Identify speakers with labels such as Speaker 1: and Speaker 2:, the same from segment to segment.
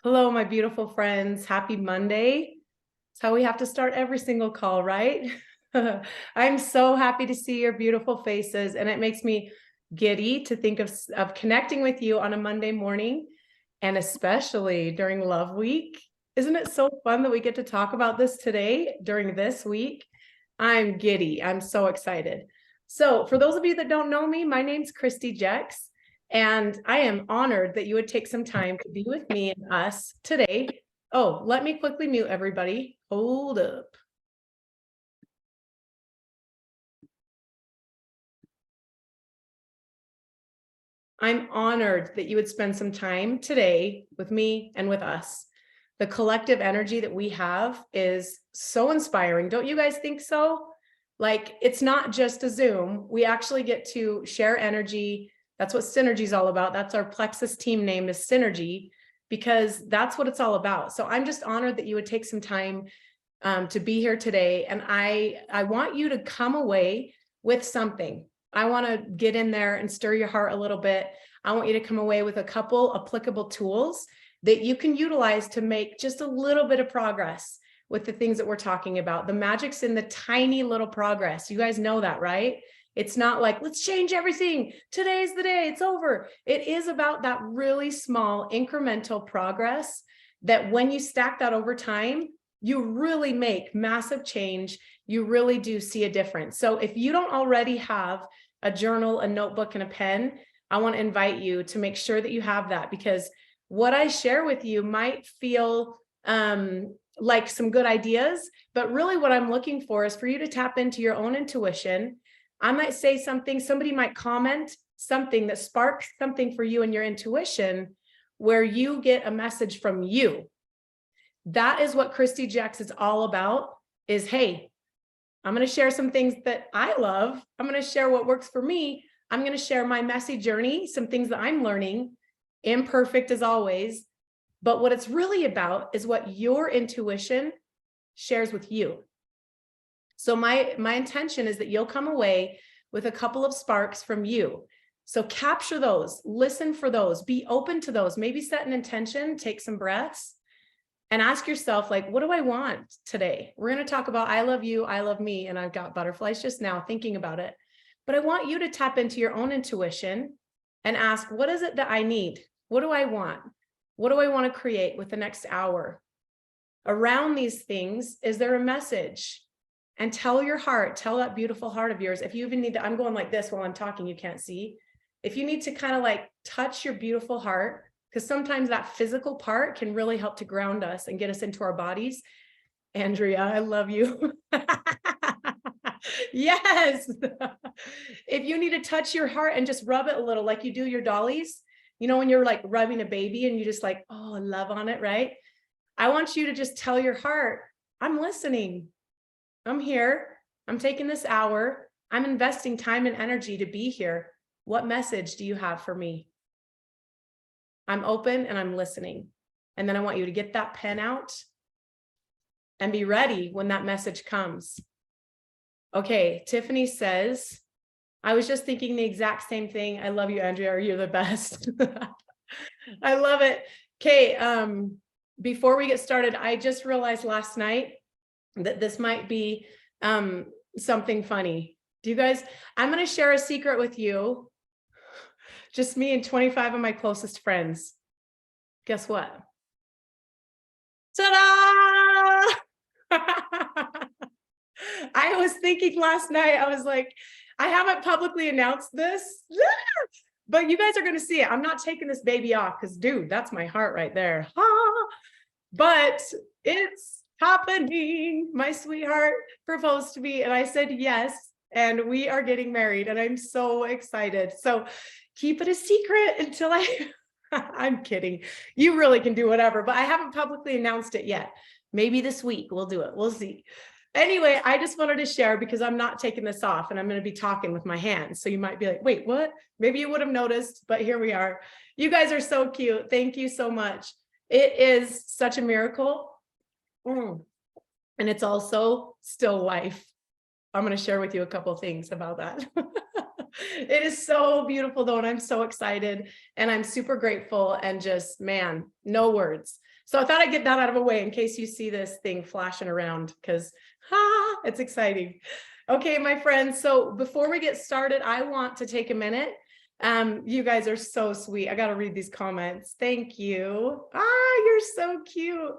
Speaker 1: Hello, my beautiful friends. Happy Monday. It's how we have to start every single call, right? I'm so happy to see your beautiful faces, and it makes me giddy to think of connecting with you on a Monday morning, and especially during Love Week. Isn't it so fun that we get to talk about this today during this week? I'm giddy. I'm so excited. So, for those of you that don't know me, my name's Christy Jex. And I am honored that you would take some time to be with me and us today. Oh, let me quickly mute everybody. Hold up. I'm honored that you would spend some time today with me and with us. The collective energy that we have is so inspiring. Don't you guys think so? Like, it's not just a Zoom. We actually get to share energy. That's what Synergy is all about. That's our Plexus team name is Synergy, because that's what it's all about. So I'm just honored that you would take some time to be here today. And I want you to come away with something. I want to get in there and stir your heart a little bit. I want you to come away with a couple applicable tools that you can utilize to make just a little bit of progress with the things that we're talking about. The magic's in the tiny little progress. You guys know that, right? It's not like, let's change everything. Today's the day, it's over. It is about that really small incremental progress that when you stack that over time, you really make massive change. You really do see a difference. So if you don't already have a journal, a notebook, and a pen, I want to invite you to make sure that you have that, because what I share with you might feel like some good ideas, but really what I'm looking for is for you to tap into your own intuition. I might say something, somebody might comment something that sparks something for you in your intuition, where you get a message from you. That is what Christy Jex is all about, is, hey, I'm going to share some things that I love. I'm going to share what works for me. I'm going to share my messy journey, some things that I'm learning, imperfect as always. But what it's really about is what your intuition shares with you. So my intention is that you'll come away with a couple of sparks from you. So capture those, listen for those, be open to those, maybe set an intention, take some breaths, and ask yourself, like, what do I want today? We're going to talk about I love you, I love me, and I've got butterflies just now thinking about it. But I want you to tap into your own intuition and ask, what is it that I need? What do I want? What do I want to create with the next hour? Around these things, is there a message? And tell your heart, tell that beautiful heart of yours. If you even need to, I'm going like this while I'm talking, you can't see. If you need to kind of like touch your beautiful heart, because sometimes that physical part can really help to ground us and get us into our bodies. Andrea, I love you. Yes. If you need to touch your heart and just rub it a little, like you do your dollies, you know, when you're like rubbing a baby and you just like, oh, love on it, right? I want you to just tell your heart, I'm listening. I'm here. I'm taking this hour. I'm investing time and energy to be here. What message do you have for me? I'm open and I'm listening. And then I want you to get that pen out and be ready when that message comes. Okay, Tiffany says, I was just thinking the exact same thing. I love you, Andrea. You're the best. I love it. Okay, before we get started, I just realized last night that this might be something funny. Do you guys, I'm going to share a secret with you. Just me and 25 of my closest friends. Guess what? Ta-da! I was thinking last night, I was like, I haven't publicly announced this, but you guys are going to see it. I'm not taking this baby off because, dude, that's my heart right there. But it's happening. My sweetheart proposed to me and I said yes, and we are getting married and I'm so excited. So keep it a secret until I'm kidding. You really can do whatever, but I haven't publicly announced it yet. Maybe this week we'll do it. We'll see. Anyway, I just wanted to share because I'm not taking this off and I'm going to be talking with my hands. So you might be like, wait, what? Maybe you would have noticed, but here we are. You guys are so cute. Thank you so much. It is such a miracle. And it's also still life. I'm going to share with you a couple of things about that. It is so beautiful though, and I'm so excited and I'm super grateful and just, man, no words. So I thought I'd get that out of the way in case you see this thing flashing around, because it's exciting. Okay, my friends. So before we get started, I want to take a minute. You guys are so sweet. I got to read these comments. Thank you. You're so cute.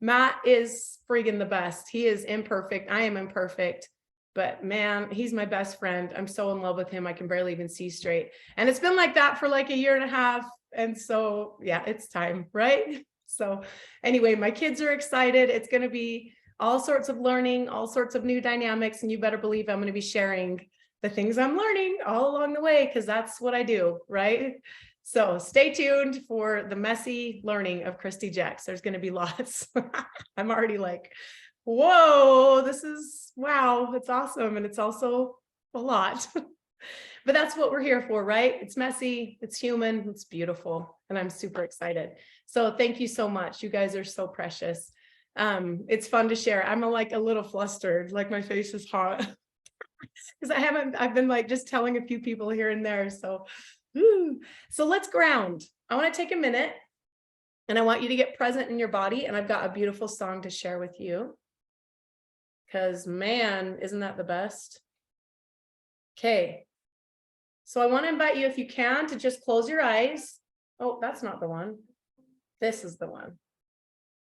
Speaker 1: Matt is friggin' the best. He is imperfect. I am imperfect, but man, he's my best friend. I'm so in love with him. I can barely even see straight. And it's been like that for like a year and a half. And so, yeah, it's time, right? So anyway, my kids are excited. It's going to be all sorts of learning, all sorts of new dynamics. And you better believe I'm going to be sharing the things I'm learning all along the way, because that's what I do, right? So stay tuned for the messy learning of Christy Jex. There's going to be lots. I'm already like, whoa, this is, wow, it's awesome. And it's also a lot. But that's what we're here for, right? It's messy, it's human, it's beautiful, and I'm super excited. So thank you so much. You guys are so precious. It's fun to share. I'm like a little flustered, like my face is hot. Because I've been like just telling a few people here and there. So let's ground. I want to take a minute and I want you to get present in your body. And I've got a beautiful song to share with you. Because man, isn't that the best? Okay. So I want to invite you, if you can, to just close your eyes. Oh, that's not the one. This is the one.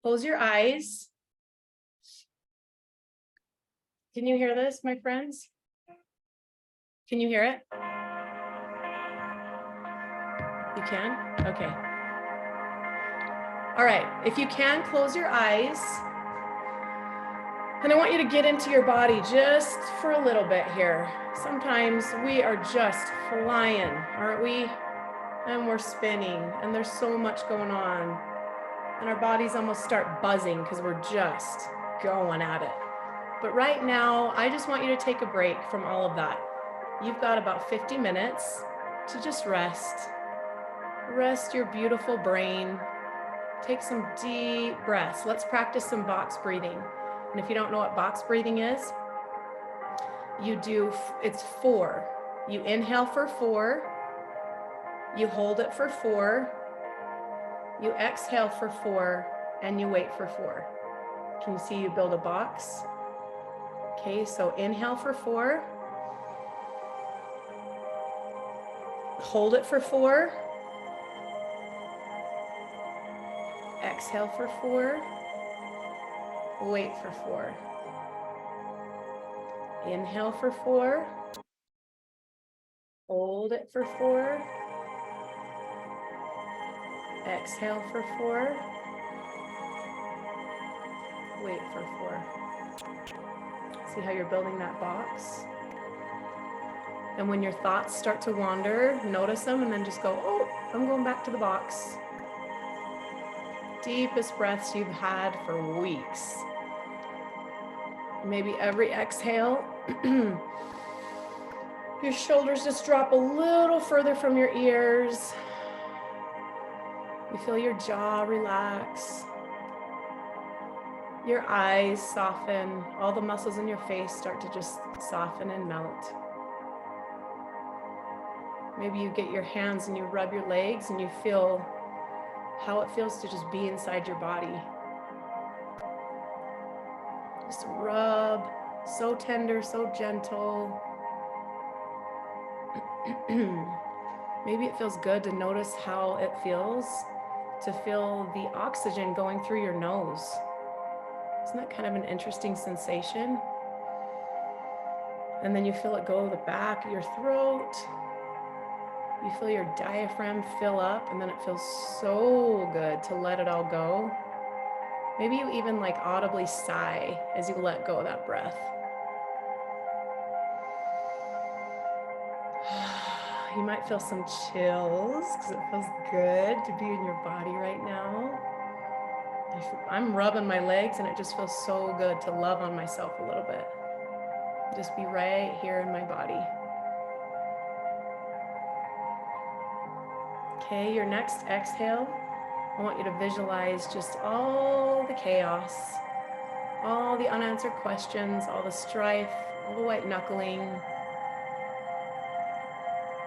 Speaker 1: Close your eyes. Can you hear this, my friends? Can you hear it? You can? Okay. All right. If you can, close your eyes. And I want you to get into your body just for a little bit here. Sometimes we are just flying, aren't we? And we're spinning, and there's so much going on. And our bodies almost start buzzing because we're just going at it. But right now, I just want you to take a break from all of that. You've got about 50 minutes to just rest. Rest your beautiful brain. Take some deep breaths. Let's practice some box breathing. And if you don't know what box breathing is, it's 4. You inhale for 4. You hold it for 4. You exhale for 4, and you wait for 4. Can you see you build a box? Okay, so inhale for 4. Hold it for 4. Exhale for 4. Wait for 4. Inhale for 4. Hold it for 4. Exhale for 4. Wait for 4. See how you're building that box? And when your thoughts start to wander, notice them and then just go, oh, I'm going back to the box. Deepest breaths you've had for weeks. Maybe every exhale, your shoulders just drop a little further from your ears. You feel your jaw relax. Your eyes soften. All the muscles in your face start to just soften and melt. Maybe you get your hands and you rub your legs and you feel how it feels to just be inside your body. Just rub, so tender, so gentle. Maybe it feels good to notice how it feels to feel the oxygen going through your nose. Isn't that kind of an interesting sensation? And then you feel it go to the back of your throat. You feel your diaphragm fill up, and then it feels so good to let it all go. Maybe you even like audibly sigh as you let go of that breath. You might feel some chills because it feels good to be in your body right now. I'm rubbing my legs and it just feels so good to love on myself a little bit. Just be right here in my body. Okay, your next exhale, I want you to visualize just all the chaos, all the unanswered questions, all the strife, all the white knuckling,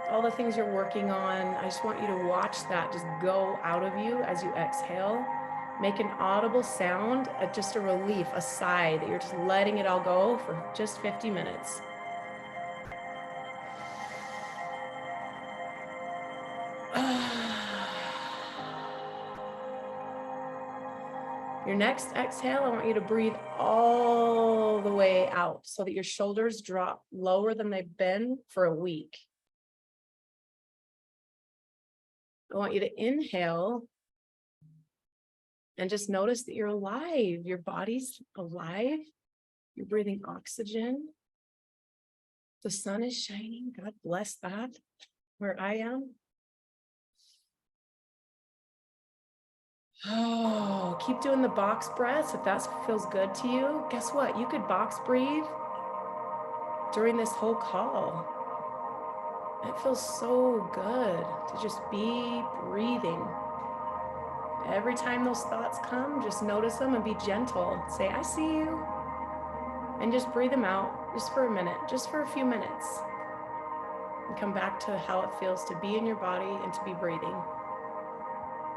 Speaker 1: all the things you're working on. I just want you to watch that just go out of you as you exhale Make an audible sound, just a relief, a sigh that you're just letting it all go for just 50 minutes. Your next exhale, I want you to breathe all the way out so that your shoulders drop lower than they've been for a week. I want you to inhale and just notice that you're alive. Your body's alive. You're breathing oxygen. The sun is shining. God bless that. Where I am. Oh, keep doing the box breaths if that feels good to you. Guess what? You could box breathe during this whole call. It feels so good to just be breathing. Every time those thoughts come, just notice them and be gentle. Say, I see you. And just breathe them out just for a minute, just for a few minutes. And come back to how it feels to be in your body and to be breathing.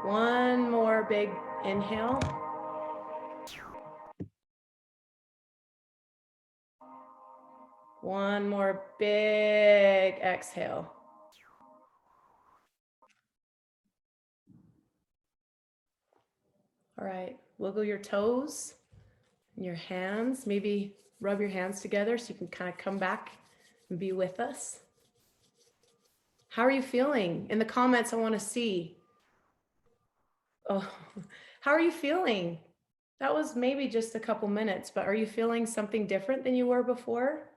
Speaker 1: One more big inhale. One more big exhale. All right, wiggle your toes and your hands. Maybe rub your hands together so you can kind of come back and be with us. How are you feeling? In the comments, I want to see. Oh, how are you feeling? That was maybe just a couple minutes, but are you feeling something different than you were before?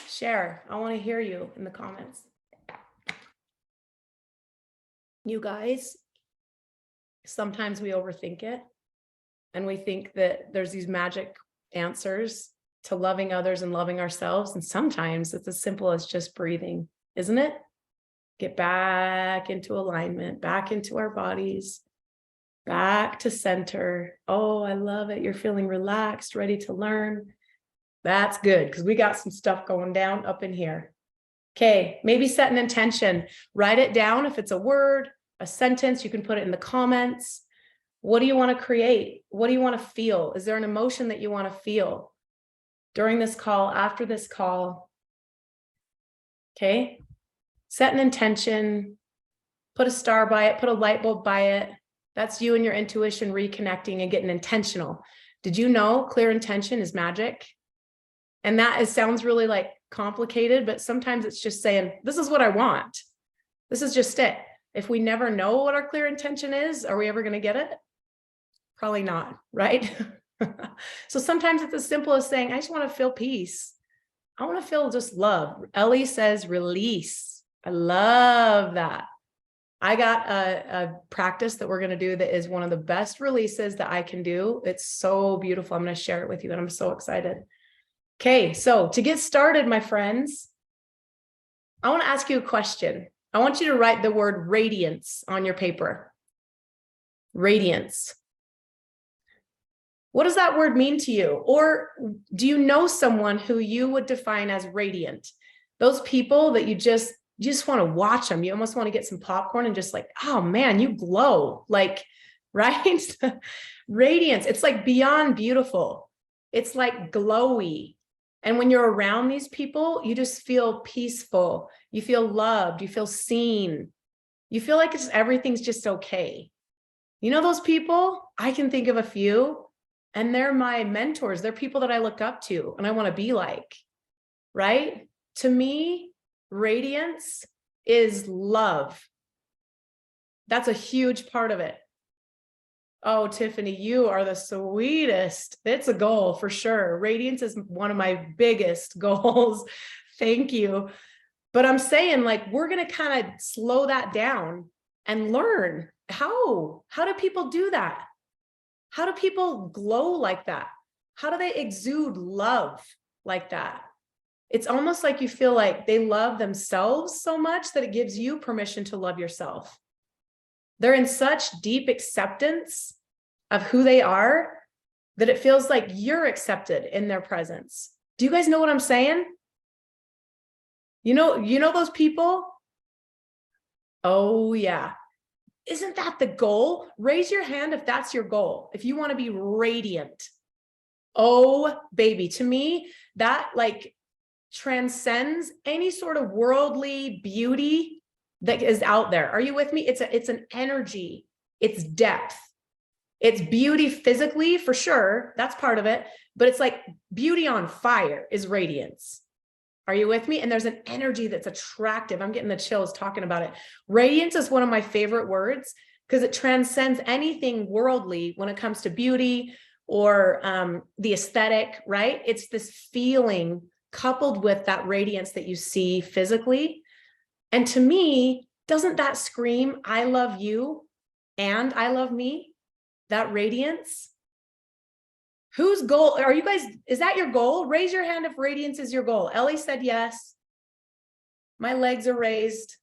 Speaker 1: Share. I want to hear you in the comments. You guys, sometimes we overthink it and we think that there's these magic answers to loving others and loving ourselves. And sometimes it's as simple as just breathing, isn't it? Get back into alignment, back into our bodies, back to center. Oh, I love it. You're feeling relaxed, ready to learn. That's good because we got some stuff going down up in here. Okay, maybe set an intention. Write it down. If it's a word, a sentence, you can put it in the comments. What do you want to create? What do you want to feel? Is there an emotion that you want to feel during this call, after this call? Okay, set an intention, put a star by it, put a light bulb by it. That's you and your intuition reconnecting and getting intentional. Did you know clear intention is magic? And that sounds really like complicated, but sometimes it's just saying, this is what I want. This is just it. If we never know what our clear intention is, are we ever going to get it? Probably not, right? So sometimes it's as simple as saying, I just want to feel peace. I want to feel just love. Ellie says release. I love that. I got a practice that we're going to do that is one of the best releases that I can do. It's so beautiful. I'm going to share it with you and I'm so excited. Okay, so to get started, my friends, I want to ask you a question. I want you to write the word radiance on your paper. Radiance. What does that word mean to you? Or do you know someone who you would define as radiant? Those people that you just want to watch them. You almost want to get some popcorn and just like, oh man, you glow. Like, right? Radiance. It's like beyond beautiful. It's like glowy. And when you're around these people, you just feel peaceful. You feel loved. You feel seen. You feel like everything's just okay. You know those people? I can think of a few, and they're my mentors. They're people that I look up to and I want to be like, right? To me, radiance is love. That's a huge part of it. Oh, Tiffany, you are the sweetest. It's a goal for sure. Radiance is one of my biggest goals. Thank you. But I'm saying, like, we're going to kind of slow that down and learn how do people do that? How do people glow like that? How do they exude love like that? It's almost like you feel like they love themselves so much that it gives you permission to love yourself. They're in such deep acceptance of who they are that it feels like you're accepted in their presence. Do you guys know what I'm saying? You know those people? Oh yeah. Isn't that the goal? Raise your hand if that's your goal. If you want to be radiant. Oh, baby. To me, that like transcends any sort of worldly beauty that is out there. Are you with me? It's an energy. It's depth. It's beauty physically for sure. That's part of it. But it's like beauty on fire is radiance. Are you with me? And there's an energy that's attractive. I'm getting the chills talking about it. Radiance is one of my favorite words because it transcends anything worldly when it comes to beauty or the aesthetic, right? It's this feeling coupled with that radiance that you see physically. And to me, doesn't that scream, I love you and I love me? That radiance. Whose goal are you guys? Is that your goal? Raise your hand if radiance is your goal. Ellie said yes. My legs are raised.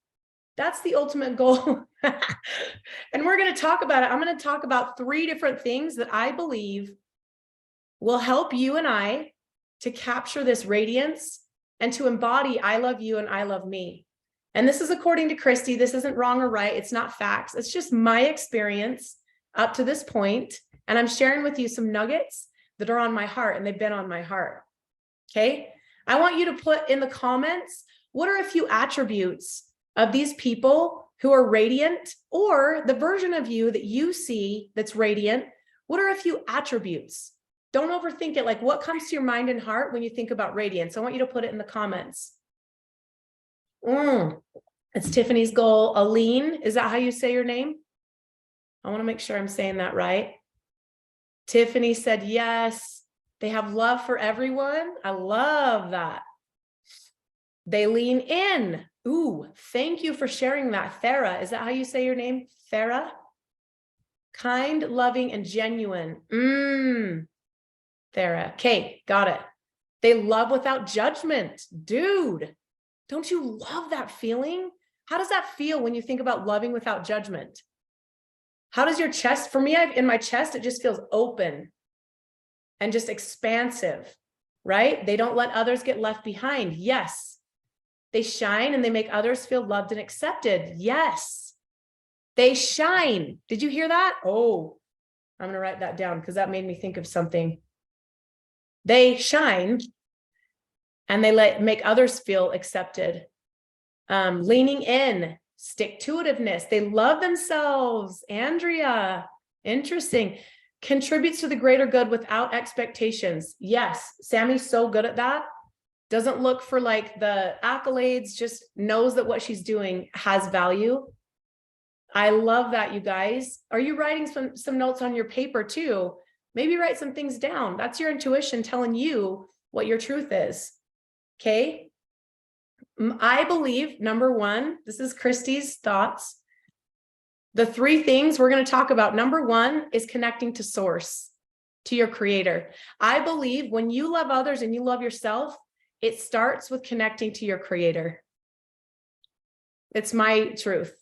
Speaker 1: That's the ultimate goal. And we're going to talk about it. I'm going to talk about 3 different things that I believe will help you and I to capture this radiance and to embody I love you and I love me. And this is according to Christy. This isn't wrong or right. It's not facts. It's just my experience up to this point. And I'm sharing with you some nuggets that are on my heart, and they've been on my heart. Okay. I want you to put in the comments, what are a few attributes of these people who are radiant, or the version of you that you see that's radiant? What are a few attributes? Don't overthink it. Like, what comes to your mind and heart when you think about radiance? I want you to put it in the comments. It's Tiffany's goal. Aline, is that how you say your name? I want to make sure I'm saying that right. Tiffany said yes. They have love for everyone. I love that. They lean in. Ooh, thank you for sharing that. Thera, is that how you say your name? Thera? Kind, loving, and genuine. Thera. Okay, got it. They love without judgment. Dude, don't you love that feeling? How does that feel when you think about loving without judgment? How does your chest, for me, in my chest, it just feels open and just expansive, right? They don't let others get left behind. Yes. They shine and they make others feel loved and accepted. Yes. They shine. Did you hear that? Oh, I'm going to write that down because that made me think of something. They shine and they make others feel accepted. Leaning in. Stick-to-itiveness. They love themselves. Andrea, interesting. Contributes to the greater good without expectations. Yes, Sammy's so good at that. Doesn't look for like the accolades, just knows that what she's doing has value. I love that, you guys. Are you writing some notes on your paper too? Maybe write some things down. That's your intuition telling you what your truth is. Okay. I believe, number 1, this is Christy's thoughts. The 3 things we're going to talk about. Number 1 is connecting to source, to your creator. I believe when you love others and you love yourself, it starts with connecting to your creator. It's my truth.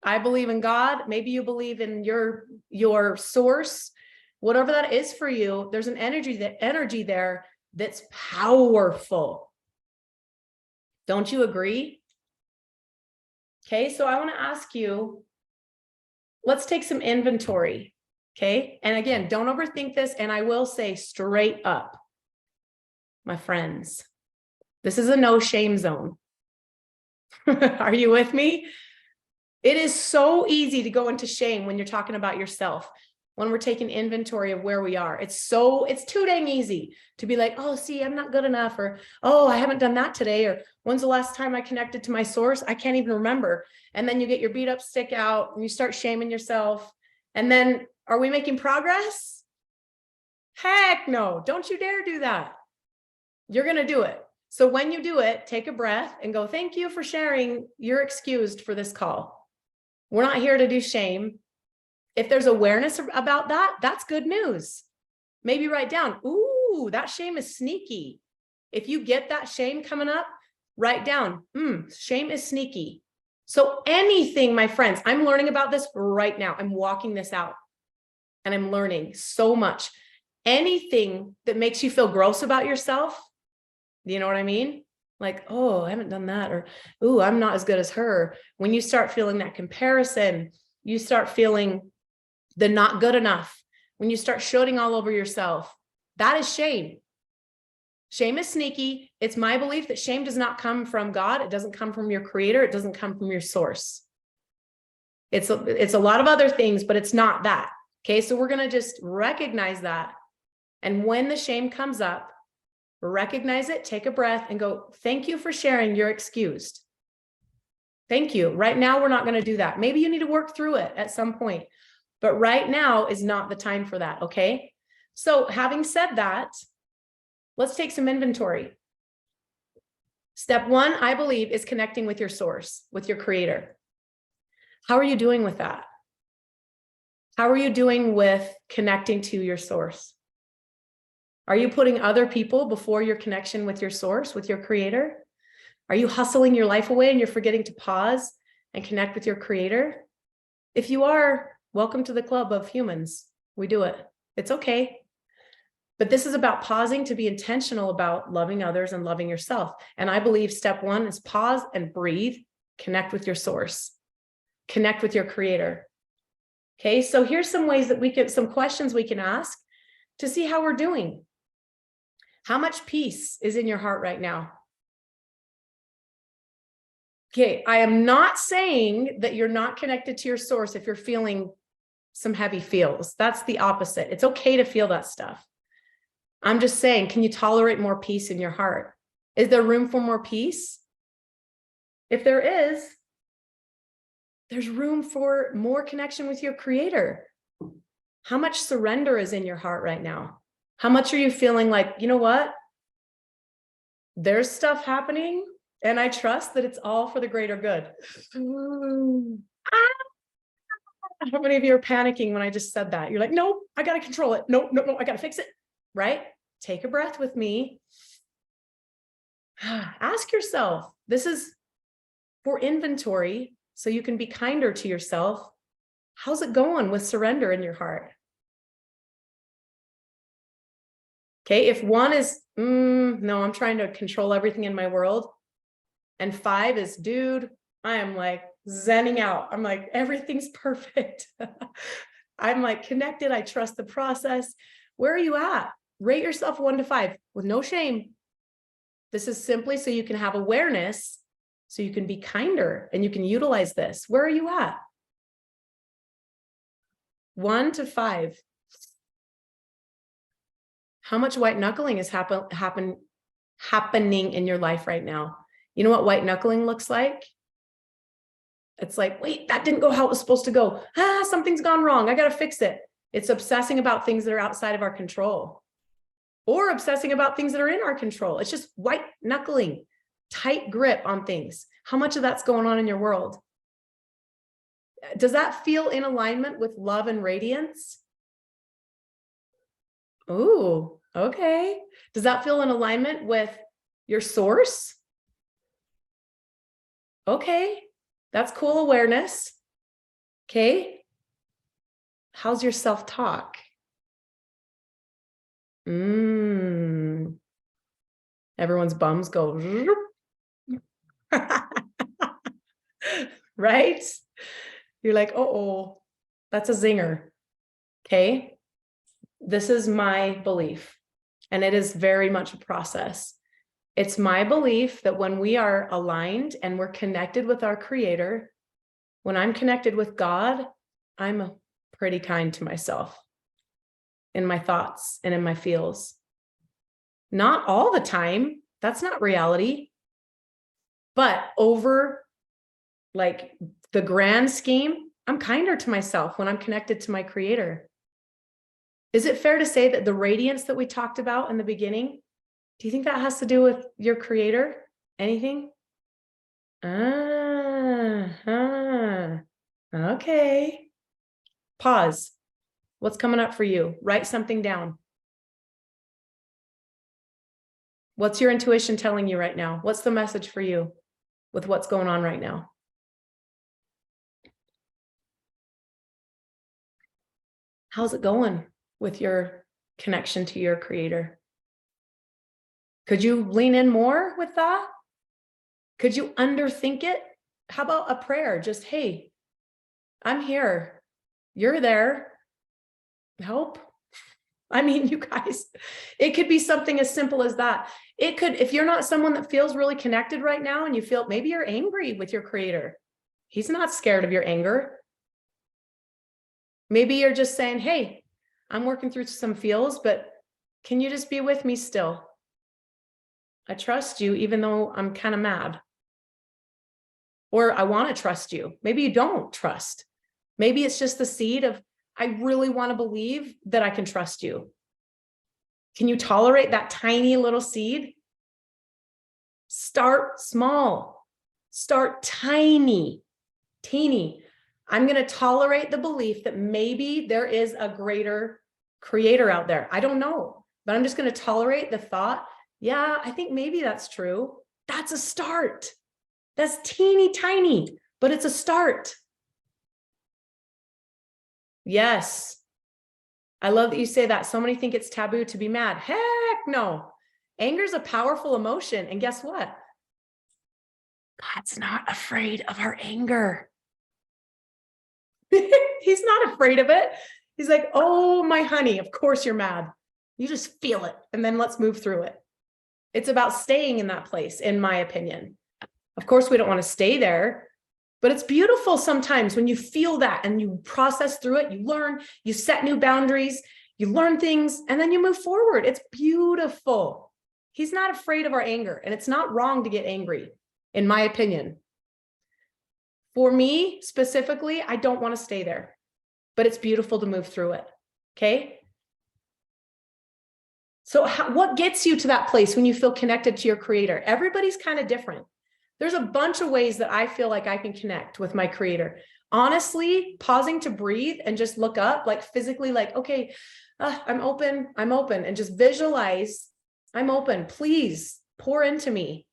Speaker 1: I believe in God. Maybe you believe in your source, whatever that is for you. There's an energy there that's powerful. Don't you agree? Okay, so I want to ask you, let's take some inventory. Okay, and again, don't overthink this. And I will say straight up, my friends, this is a no shame zone. Are you with me? It is so easy to go into shame when you're talking about yourself. When we're taking inventory of where we are, it's too dang easy to be like, oh, see, I'm not good enough, or, oh, I haven't done that today, or when's the last time I connected to my source? I can't even remember. And then you get your beat up stick out and you start shaming yourself. And then are we making progress? Heck no, don't you dare do that. You're going to do it. So when you do it, take a breath and go, thank you for sharing. You're excused for this call. We're not here to do shame. If there's awareness about that, that's good news. Maybe write down, ooh, that shame is sneaky. If you get that shame coming up, write down, shame is sneaky. So anything, my friends, I'm learning about this right now. I'm walking this out and I'm learning so much. Anything that makes you feel gross about yourself, you know what I mean? Like, oh, I haven't done that, or, ooh, I'm not as good as her. When you start feeling that comparison, you start feeling the not good enough. When you start shooting all over yourself, that is shame. Shame is sneaky. It's my belief that shame does not come from God. It doesn't come from your creator. It doesn't come from your source. It's a lot of other things, but it's not that. Okay. So we're going to just recognize that. And when the shame comes up, recognize it, take a breath and go, thank you for sharing. You're excused. Thank you. Right now, we're not going to do that. Maybe you need to work through it at some point, but right now is not the time for that. Okay. So having said that, let's take some inventory. Step one, I believe, is connecting with your source, with your creator. How are you doing with that? How are you doing with connecting to your source? Are you putting other people before your connection with your source, with your creator? Are you hustling your life away and you're forgetting to pause and connect with your creator? If you are, welcome to the club of humans. We do it. It's okay. But this is about pausing to be intentional about loving others and loving yourself. And I believe step one is pause and breathe, connect with your source, connect with your creator. Okay, so here's some ways that some questions we can ask to see how we're doing. How much peace is in your heart right now? Okay, I am not saying that you're not connected to your source if you're feeling some heavy feels. That's the opposite. It's okay to feel that stuff. I'm just saying, can you tolerate more peace in your heart? Is there room for more peace? If there is, there's room for more connection with your creator. How much surrender is in your heart right now? How much are you feeling like, you know what? There's stuff happening and I trust that it's all for the greater good. How many of you are panicking when I just said that? You're like, no, I got to control it. No, I got to fix it. Right? Take a breath with me. Ask yourself, this is for inventory so you can be kinder to yourself. How's it going with surrender in your heart? Okay, if one is, no, I'm trying to control everything in my world. And 5 is, dude, I am like zenning out. I'm like, everything's perfect. I'm like connected. I trust the process. Where are you at? Rate yourself 1 to 5 with no shame. This is simply so you can have awareness, so you can be kinder and you can utilize this. Where are you at? 1 to 5. How much white knuckling is happening in your life right now? You know what white knuckling looks like? It's like, wait, that didn't go how it was supposed to go. Something's gone wrong. I got to fix it. It's obsessing about things that are outside of our control or obsessing about things that are in our control. It's just white knuckling, tight grip on things. How much of that's going on in your world? Does that feel in alignment with love and radiance? Ooh, okay. Does that feel in alignment with your source? Okay, that's cool awareness. Okay. How's your self-talk? Everyone's bums go, right? You're like, oh, that's a zinger. Okay. This is my belief, and it is very much a process. It's my belief that when we are aligned and we're connected with our creator, when I'm connected with God, I'm pretty kind to myself in my thoughts and in my feels. Not all the time. That's not reality. But over like the grand scheme, I'm kinder to myself when I'm connected to my creator. Is it fair to say that the radiance that we talked about in the beginning, do you think that has to do with your creator? Anything? Okay. Pause. What's coming up for you? Write something down. What's your intuition telling you right now? What's the message for you with what's going on right now? How's it going with your connection to your creator? Could you lean in more with that? Could you underthink it? How about a prayer? Just, hey, I'm here. You're there. Help. I mean, you guys, it could be something as simple as that. It could, if you're not someone that feels really connected right now and you feel maybe you're angry with your creator, he's not scared of your anger. Maybe you're just saying, hey, I'm working through some feels, but can you just be with me still? I trust you, even though I'm kind of mad. Or I want to trust you. Maybe you don't trust. Maybe it's just the seed of, I really want to believe that I can trust you. Can you tolerate that tiny little seed? Start small. Start tiny, teeny. I'm going to tolerate the belief that maybe there is a greater creator out there. I don't know, but I'm just going to tolerate the thought. Yeah, I think maybe that's true. That's a start. That's teeny tiny, but it's a start. Yes. I love that you say that. So many think it's taboo to be mad. Heck no. Anger is a powerful emotion. And guess what? God's not afraid of our anger. He's not afraid of it. He's like, oh, my honey, of course you're mad. You just feel it. And then let's move through it. It's about staying in that place, in my opinion. Of course, we don't want to stay there, but it's beautiful sometimes when you feel that and you process through it, you learn, you set new boundaries, you learn things, and then you move forward. It's beautiful. He's not afraid of our anger, and it's not wrong to get angry, in my opinion. For me, specifically, I don't want to stay there, but it's beautiful to move through it, okay? So what gets you to that place when you feel connected to your creator? Everybody's kind of different. There's a bunch of ways that I feel like I can connect with my creator. Honestly, pausing to breathe and just look up, like physically, like, okay, I'm open, and just visualize, I'm open, please pour into me.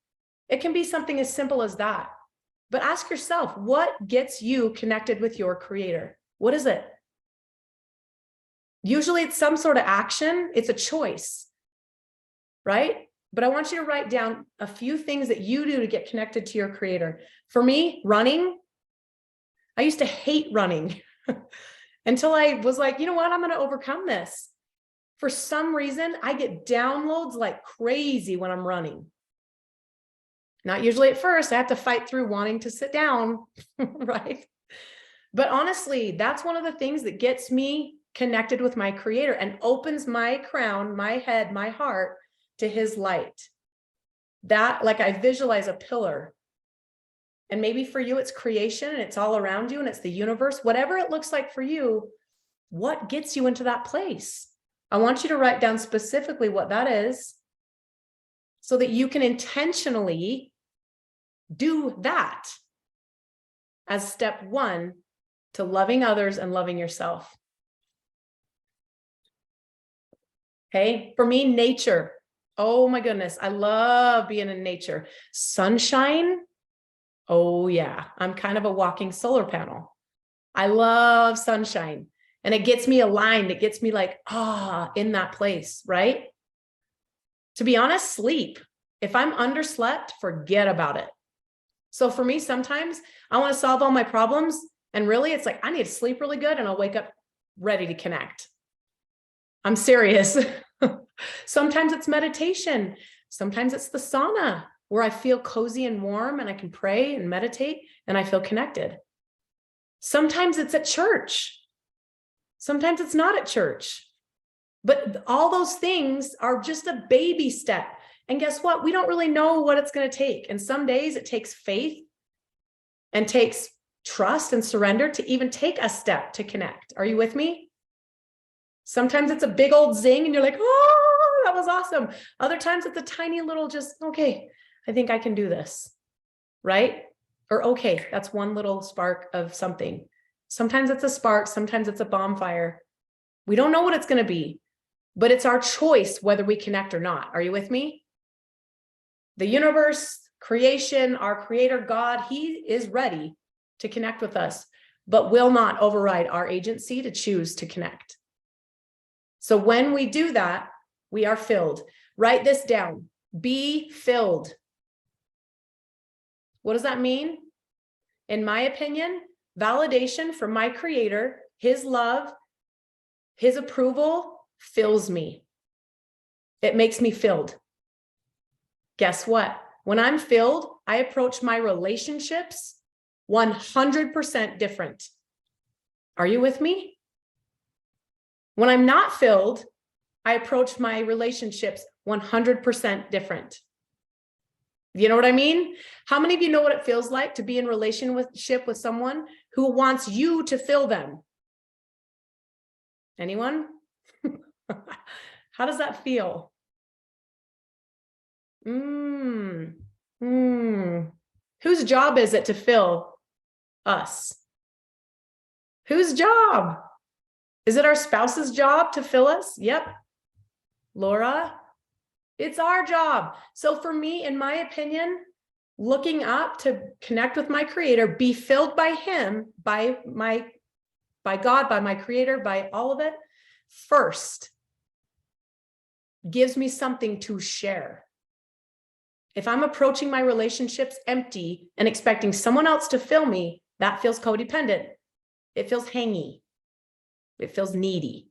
Speaker 1: It can be something as simple as that. But ask yourself, what gets you connected with your creator? What is it? Usually it's some sort of action. It's a choice, right? But I want you to write down a few things that you do to get connected to your creator. For me, running. I used to hate running until I was like, you know what? I'm going to overcome this. For some reason, I get downloads like crazy when I'm running. Not usually at first. I have to fight through wanting to sit down, right? But honestly, that's one of the things that gets me connected with my creator and opens my crown, my head, my heart to his light. That, like, I visualize a pillar. And maybe for you, it's creation and it's all around you and it's the universe, whatever it looks like for you. What gets you into that place? I want you to write down specifically what that is so that you can intentionally do that as step one to loving others and loving yourself. Okay, for me, nature. Oh my goodness, I love being in nature. Sunshine. Oh yeah, I'm kind of a walking solar panel. I love sunshine and it gets me aligned. It gets me like, in that place, right? To be honest, sleep. If I'm underslept, forget about it. So for me, sometimes I want to solve all my problems. And really, it's like, I need to sleep really good and I'll wake up ready to connect. I'm serious. Sometimes it's meditation. Sometimes it's the sauna where I feel cozy and warm and I can pray and meditate and I feel connected. Sometimes it's at church. Sometimes it's not at church. But all those things are just a baby step. And guess what? We don't really know what it's going to take. And some days it takes faith and takes trust and surrender to even take a step to connect. Are you with me? Sometimes it's a big old zing and you're like, oh, that was awesome. Other times it's a tiny little just, okay, I think I can do this, right? Or, okay, that's one little spark of something. Sometimes it's a spark. Sometimes it's a bonfire. We don't know what it's going to be, but it's our choice whether we connect or not. Are you with me? The universe, creation, our creator, God, he is ready to connect with us, but will not override our agency to choose to connect. So when we do that, we are filled. Write this down. Be filled. What does that mean? In my opinion, validation from my creator, his love, his approval fills me. It makes me filled. Guess what? When I'm filled, I approach my relationships 100% different. Are you with me? When I'm not filled, I approach my relationships 100% different. You know what I mean? How many of you know what it feels like to be in relationship with someone who wants you to fill them? Anyone? How does that feel? Whose job is it to fill us? Whose job? Is it our spouse's job to fill us? Yep. Laura, it's our job. So for me, in my opinion, looking up to connect with my creator, be filled by him, by God, by my creator, by all of it, first gives me something to share. If I'm approaching my relationships empty and expecting someone else to fill me, that feels codependent. It feels hangy. It feels needy.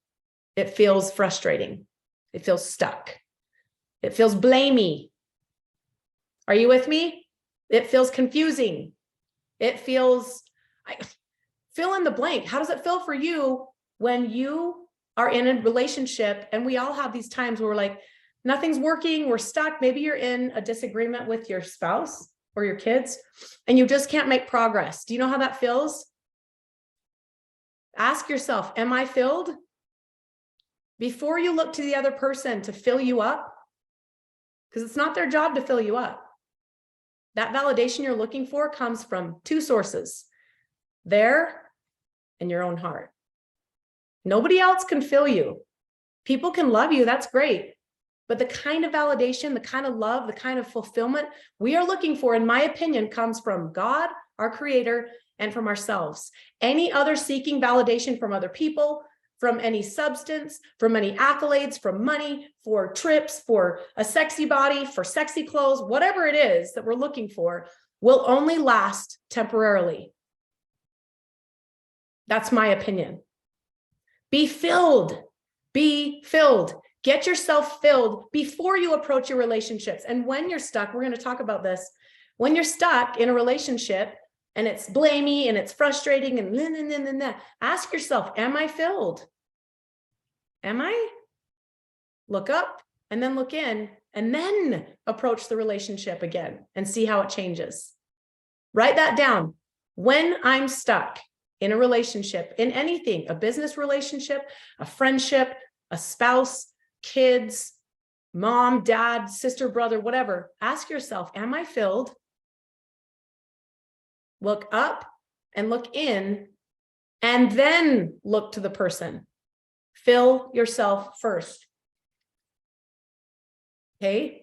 Speaker 1: It feels frustrating. It feels stuck. It feels blamey. Are you with me? It feels confusing. It feels, fill in the blank. How does it feel for you when you are in a relationship? And we all have these times where we're like, nothing's working, we're stuck. Maybe you're in a disagreement with your spouse or your kids, and you just can't make progress. Do you know how that feels? Ask yourself, am I filled? Before you look to the other person to fill you up, because it's not their job to fill you up. That validation you're looking for comes from two sources, there and your own heart. Nobody else can fill you. People can love you, that's great. But the kind of validation, the kind of love, the kind of fulfillment we are looking for, in my opinion, comes from God, our creator, and from ourselves. Any other seeking validation from other people, from any substance, from any accolades, from money, for trips, for a sexy body, for sexy clothes, whatever it is that we're looking for, will only last temporarily. That's my opinion. Be filled. Be filled. Get yourself filled before you approach your relationships. And when you're stuck, we're going to talk about this. When you're stuck in a relationship and it's blamey and it's frustrating and ask yourself, am I filled? Am I? Look up and then look in and then approach the relationship again and see how it changes. Write that down. When I'm stuck in a relationship, in anything, a business relationship, a friendship, a spouse, kids, mom, dad, sister, brother, whatever, ask yourself, am I filled? Look up and look in, and then look to the person. Fill yourself first. Okay?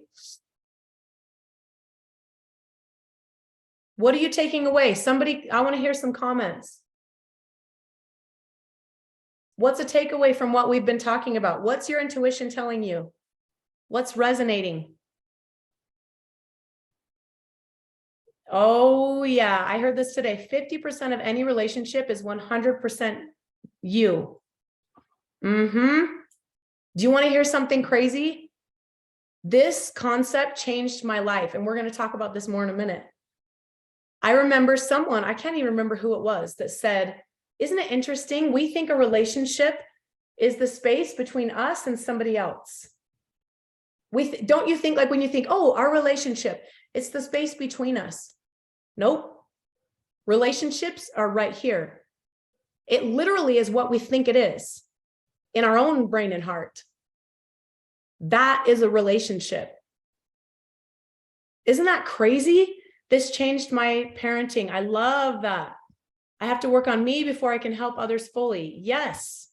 Speaker 1: What are you taking away? Somebody, I want to hear some comments. What's a takeaway from what we've been talking about? What's your intuition telling you? What's resonating? Oh yeah, I heard this today. 50% of any relationship is 100% you. Do you want to hear something crazy? This concept changed my life, and we're going to talk about this more in a minute. I remember someone, I can't even remember who it was, that said, isn't it interesting? We think a relationship is the space between us and somebody else. Don't you think, like when you think, oh, our relationship, it's the space between us. Nope. Relationships are right here. It literally is what we think it is in our own brain and heart. That is a relationship. Isn't that crazy? This changed my parenting. I love that. I have to work on me before I can help others fully. Yes.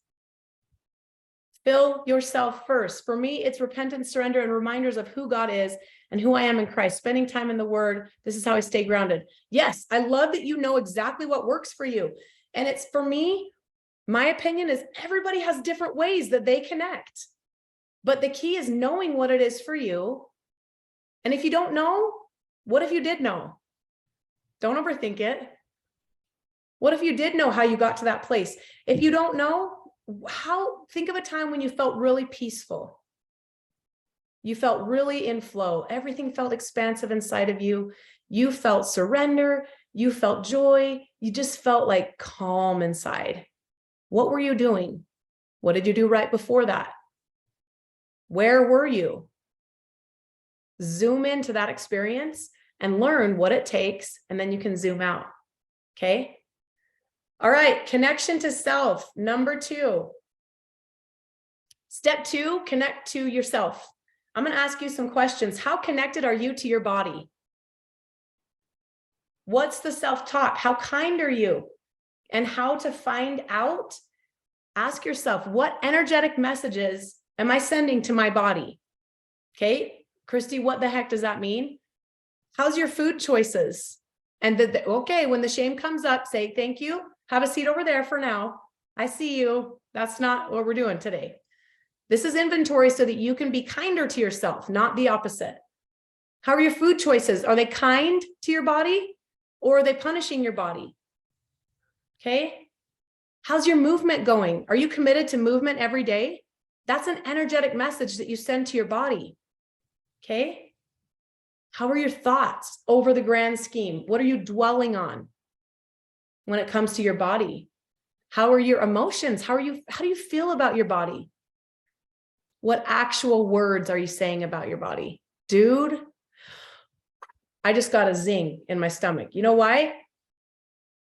Speaker 1: Fill yourself first. For me, it's repentance, surrender, and reminders of who God is and who I am in Christ. Spending time in the Word. This is how I stay grounded. Yes, I love that you know exactly what works for you. And it's, for me, my opinion is everybody has different ways that they connect. But the key is knowing what it is for you. And if you don't know, what if you did know? Don't overthink it. What if you did know how you got to that place? If you don't know, think of a time when you felt really peaceful. You felt really in flow. Everything felt expansive inside of you. You felt surrender. You felt joy. You just felt like calm inside. What were you doing? What did you do right before that? Where were you? Zoom into that experience and learn what it takes, and then you can zoom out. Okay? All right, connection to self, number 2. Step 2, connect to yourself. I'm going to ask you some questions. How connected are you to your body? What's the self-talk? How kind are you? And how to find out, ask yourself, what energetic messages am I sending to my body? Okay, Christy, what the heck does that mean? How's your food choices? And okay, when the shame comes up, say, thank you. Have a seat over there for now. I see you. That's not what we're doing today. This is inventory so that you can be kinder to yourself, not the opposite. How are your food choices? Are they kind to your body or are they punishing your body? Okay. How's your movement going? Are you committed to movement every day? That's an energetic message that you send to your body. Okay. How are your thoughts over the grand scheme? What are you dwelling on when it comes to your body? How are your emotions? How do you feel about your body? What actual words are you saying about your body? Dude, I just got a zing in my stomach. You know why?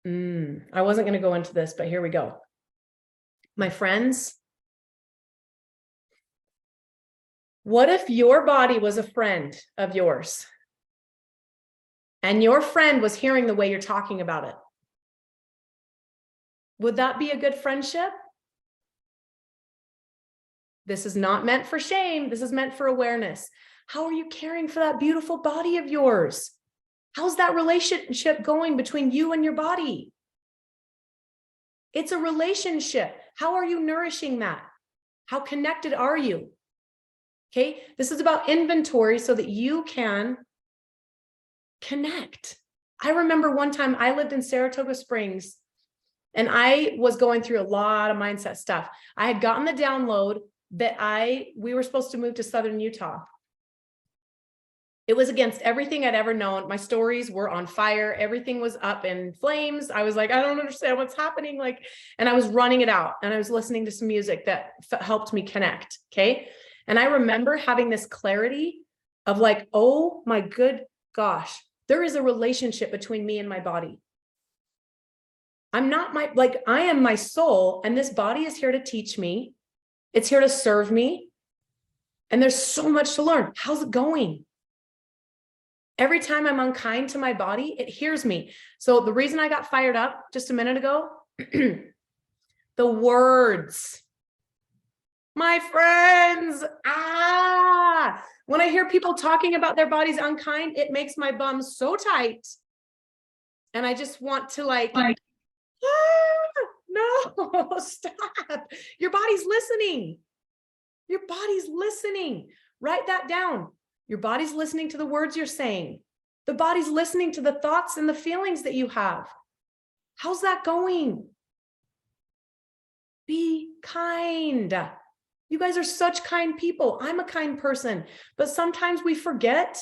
Speaker 1: I wasn't going to go into this, but here we go. My friends, what if your body was a friend of yours and your friend was hearing the way you're talking about it? Would that be a good friendship? This is not meant for shame. This is meant for awareness. How are you caring for that beautiful body of yours? How's that relationship going between you and your body? It's a relationship. How are you nourishing that? How connected are you? Okay, this is about inventory so that you can connect. I remember one time I lived in Saratoga Springs and I was going through a lot of mindset stuff. I had gotten the download that we were supposed to move to Southern Utah. It was against everything I'd ever known. My stories were on fire. Everything was up in flames. I was like, I don't understand what's happening. And I was running it out and I was listening to some music that helped me connect. Okay. And I remember having this clarity of like, oh my good gosh, there is a relationship between me and my body. I am my soul, and this body is here to teach me. It's here to serve me. And there's so much to learn. How's it going? Every time I'm unkind to my body, it hears me. So the reason I got fired up just a minute ago, the words, my friends, when I hear people talking about their bodies unkind, it makes my bum so tight. And I just want to no, stop. Your body's listening. Your body's listening. Write that down. Your body's listening to the words you're saying. The body's listening to the thoughts and the feelings that you have. How's that going? Be kind. You guys are such kind people. I'm a kind person, but sometimes we forget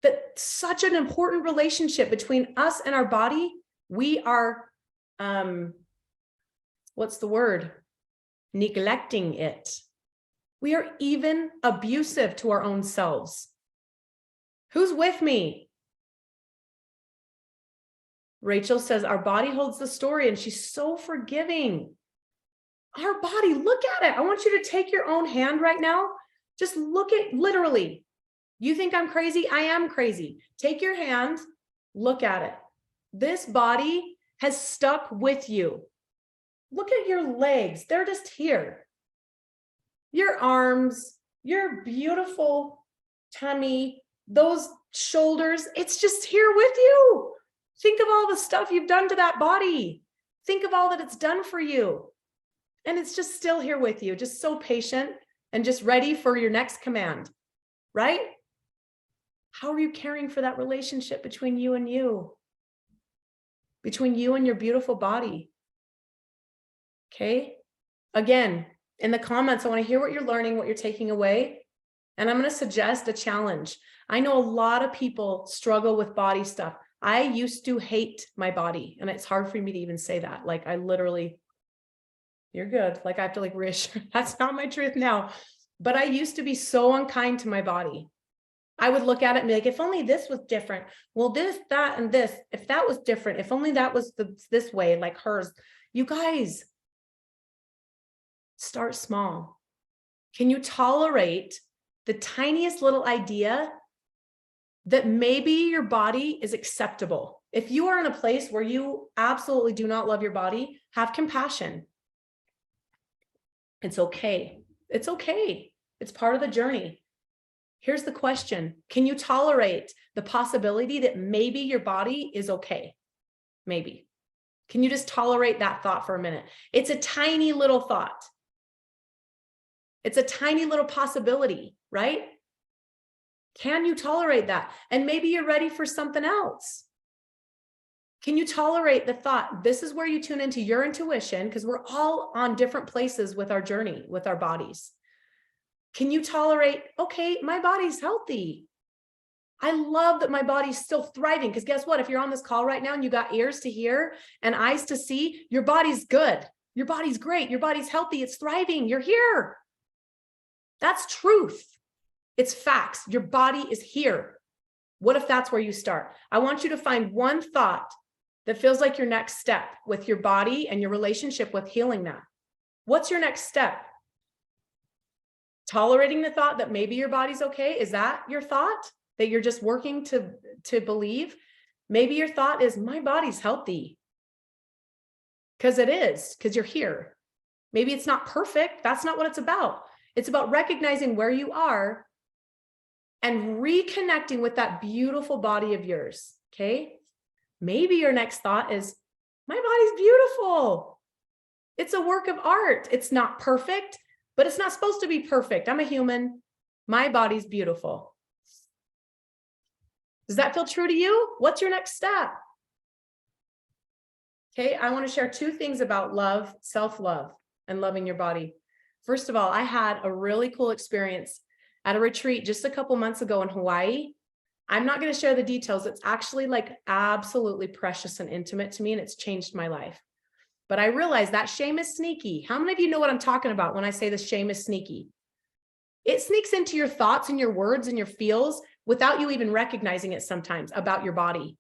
Speaker 1: that such an important relationship between us and our body, we are, what's the word? Neglecting it. We are even abusive to our own selves. Who's with me? Rachel says, our body holds the story, and she's so forgiving. Our body, look at it. I want you to take your own hand right now. Just look at literally. You think I'm crazy? I am crazy. Take your hand, look at it. This body has stuck with you. Look at your legs. They're just here. Your arms, your beautiful tummy, those shoulders, it's just here with you. Think of all the stuff you've done to that body. Think of all that it's done for you. And it's just still here with you, just so patient and just ready for your next command, right? How are you caring for that relationship between you and you? between you and your beautiful body. Okay. Again, in the comments, I want to hear what you're learning, what you're taking away. And I'm going to suggest a challenge. I know a lot of people struggle with body stuff. I used to hate my body, and it's hard for me to even say that. Like, I literally, you're good. Like, I have to like reassure, that's not my truth now. But I used to be so unkind to my body. I would look at it and be like, if only this was different. Well, this, that, and this, if that was different, if only that was this way, like hers. You guys, start small. Can you tolerate the tiniest little idea that maybe your body is acceptable? If you are in a place where you absolutely do not love your body, have compassion. It's okay. It's okay. It's part of the journey. Here's the question. Can you tolerate the possibility that maybe your body is okay? Maybe. Can you just tolerate that thought for a minute? It's a tiny little thought. It's a tiny little possibility, right? Can you tolerate that? And maybe you're ready for something else. Can you tolerate the thought? This is where you tune into your intuition, because we're all on different places with our journey, with our bodies. Can you tolerate, okay, my body's healthy. I love that my body's still thriving, because guess what? If you're on this call right now and you got ears to hear and eyes to see, your body's good. Your body's great. Your body's healthy. It's thriving. You're here. That's truth. It's facts. Your body is here. What if that's where you start? I want you to find one thought that feels like your next step with your body and your relationship with healing that. What's your next step? Tolerating the thought that maybe your body's okay? Is that your thought that you're just working to believe? Maybe your thought is, my body's healthy. Because it is, because you're here. Maybe it's not perfect. That's not what it's about. It's about recognizing where you are and reconnecting with that beautiful body of yours, okay? Maybe your next thought is, my body's beautiful. It's a work of art. It's not perfect, but it's not supposed to be perfect. I'm a human. My body's beautiful. Does that feel true to you? What's your next step? Okay, I want to share two things about love, self-love, and loving your body. First of all, I had a really cool experience at a retreat just a couple months ago in Hawaii. I'm not going to share the details. It's actually like absolutely precious and intimate to me, and it's changed my life. But I realized that shame is sneaky. How many of you know what I'm talking about when I say the shame is sneaky? It sneaks into your thoughts and your words and your feels without you even recognizing it sometimes about your body.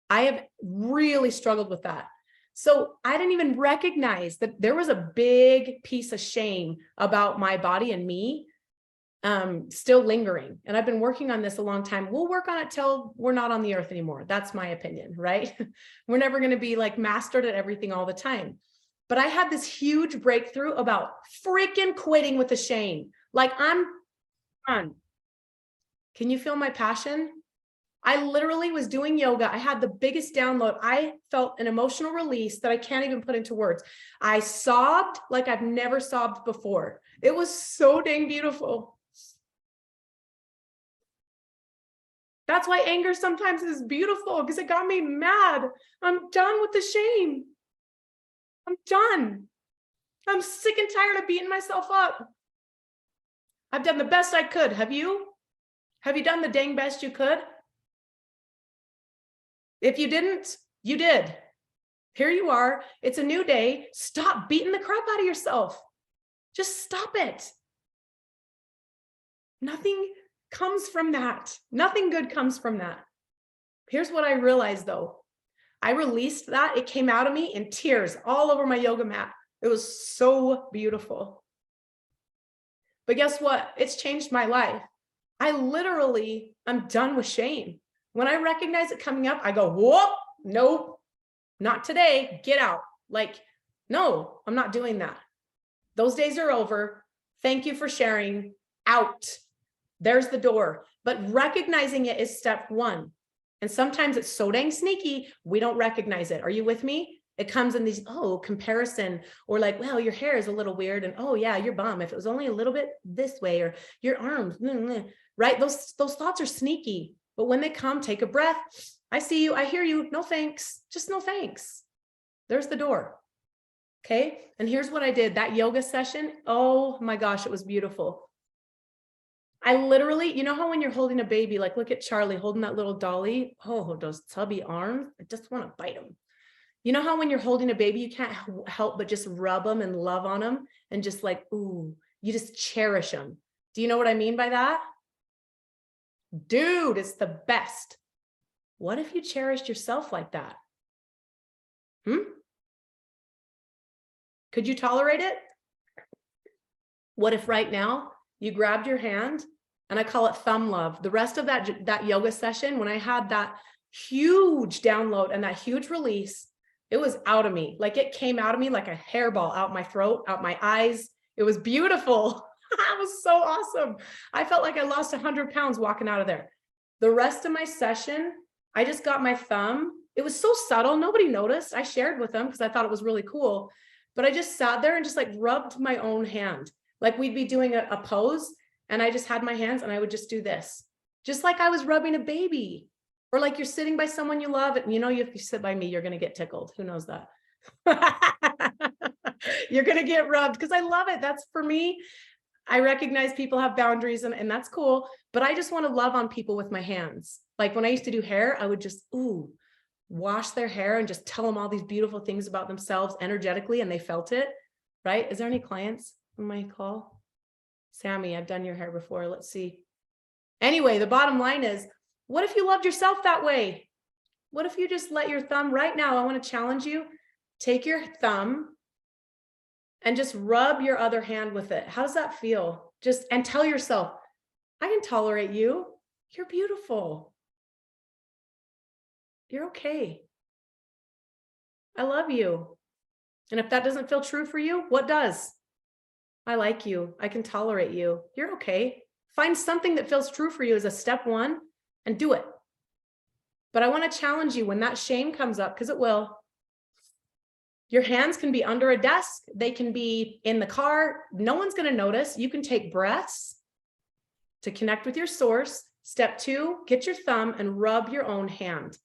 Speaker 1: I have really struggled with that. So I didn't even recognize that there was a big piece of shame about my body and me still lingering. And I've been working on this a long time. We'll work on it till we're not on the earth anymore. That's my opinion, right? We're never going to be like mastered at everything all the time. But I had this huge breakthrough about freaking quitting with the shame. Like, I'm done. Can you feel my passion? I literally was doing yoga. I had the biggest download. I felt an emotional release that I can't even put into words. I sobbed like I've never sobbed before. It was so dang beautiful. That's why anger sometimes is beautiful, because it got me mad. I'm done with the shame. I'm done. I'm sick and tired of beating myself up. I've done the best I could. Have you? Have you done the dang best you could? If you didn't, you did. Here you are. It's a new day. Stop beating the crap out of yourself. Just stop it. Nothing comes from that. Nothing good comes from that. Here's what I realized though. I released that. It came out of me in tears all over my yoga mat. It was so beautiful. But guess what? It's changed my life. I literally, I'm done with shame. When I recognize it coming up, I go, whoop, nope, not today. Get out. Like, no, I'm not doing that. Those days are over. Thank you for sharing. Out. There's the door. But recognizing it is step one. And sometimes it's so dang sneaky, we don't recognize it. Are you with me? It comes in these, oh, comparison, or like, well, your hair is a little weird. And oh yeah, your bum, if it was only a little bit this way, or your arms, right? Those thoughts are sneaky. But when they come, take a breath. I see you. I hear you. No thanks. Just no thanks. There's the door. Okay. And here's what I did. That yoga session. Oh my gosh, it was beautiful. I literally, you know how when you're holding a baby, like look at Charlie holding that little dolly. Oh, those tubby arms. I just want to bite them. You know how when you're holding a baby, you can't help but just rub them and love on them and just like, ooh, you just cherish them. Do you know what I mean by that? Dude, it's the best. What if you cherished yourself like that? Could you tolerate it? What if right now you grabbed your hand, and I call it thumb love. The rest of that yoga session, when I had that huge download and that huge release, it was out of me. Like it came out of me like a hairball out my throat, out my eyes. It was beautiful. It was so awesome. I felt like I lost 100 pounds walking out of there. The rest of my session, I just got my thumb. It was so subtle. Nobody noticed. I shared with them because I thought it was really cool. But I just sat there and just like rubbed my own hand. Like we'd be doing a pose and I just had my hands and I would just do this. Just like I was rubbing a baby. Or like you're sitting by someone you love. And you know, if you sit by me, you're going to get tickled. Who knows that? You're going to get rubbed because I love it. That's for me. I recognize people have boundaries and that's cool. But I just want to love on people with my hands. Like when I used to do hair, I would just, wash their hair and just tell them all these beautiful things about themselves energetically. And they felt it, right? Is there any clients on my call? Sammy, I've done your hair before. Let's see. Anyway, the bottom line is, what if you loved yourself that way? What if you just let your thumb right now? I want to challenge you. Take your thumb and just rub your other hand with it. How does that feel? And tell yourself, I can tolerate you. You're beautiful. You're okay. I love you. And if that doesn't feel true for you, what does? I like you. I can tolerate you. You're okay. Find something that feels true for you as a step one and do it. But I want to challenge you when that shame comes up, because it will. Your hands can be under a desk. They can be in the car. No one's going to notice. You can take breaths to connect with your source. Step two, get your thumb and rub your own hand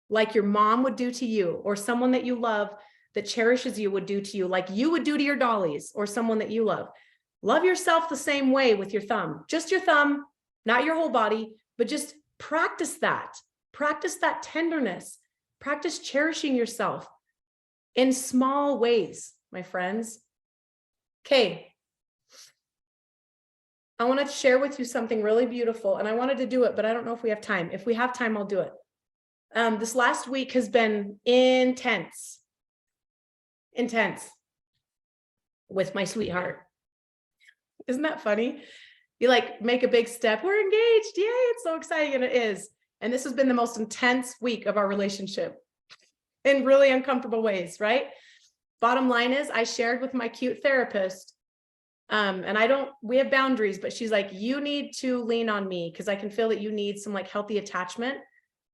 Speaker 1: like your mom would do to you, or someone that you love that cherishes you would do to you, like you would do to your dollies or someone that you love. Love yourself the same way with your thumb, just your thumb, not your whole body, but just practice that. Practice that tenderness. Practice cherishing yourself in small ways, my friends. Okay. I want to share with you something really beautiful, and I wanted to do it, but I don't know if we have time. If we have time, I'll do it. This last week has been intense with my sweetheart. Isn't that funny? You like make a big step. We're engaged. Yay. It's so exciting. And it is. And this has been the most intense week of our relationship in really uncomfortable ways, right? Bottom line is I shared with my cute therapist, and we have boundaries, but she's like, you need to lean on me because I can feel that you need some like healthy attachment.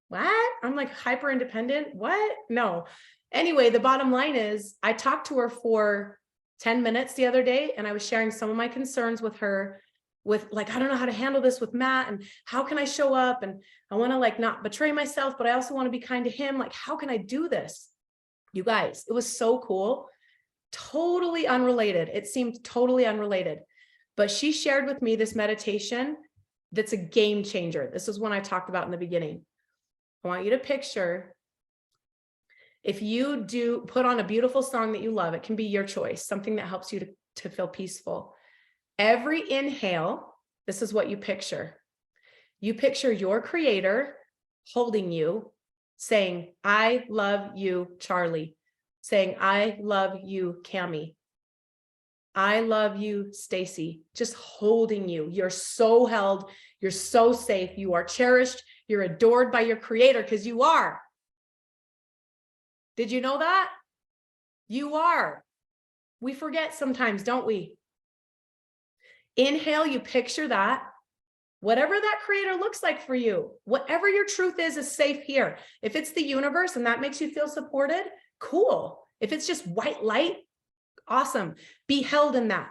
Speaker 1: What? I'm like hyper independent. What? No. Anyway, the bottom line is I talked to her for 10 minutes the other day, and I was sharing some of my concerns with her with like, I don't know how to handle this with Matt, and how can I show up? And I want to like not betray myself, but I also want to be kind to him. Like, how can I do this? You guys, it was so cool. Totally unrelated. It seemed totally unrelated, but she shared with me this meditation that's a game changer. This is one I talked about in the beginning. I want you to picture, if you do put on a beautiful song that you love, it can be your choice, something that helps you to feel peaceful. Every inhale, this is what you picture. You picture your creator holding you, saying, I love you, Charlie. Saying, I love you, Cami. I love you, Stacy. Just holding you. You're so held. You're so safe. You are cherished. You're adored by your creator because you are. Did you know that? You are. We forget sometimes, don't we? Inhale, you picture that. Whatever that creator looks like for you, whatever your truth is safe here. If it's the universe and that makes you feel supported, cool. If it's just white light, awesome. Be held in that.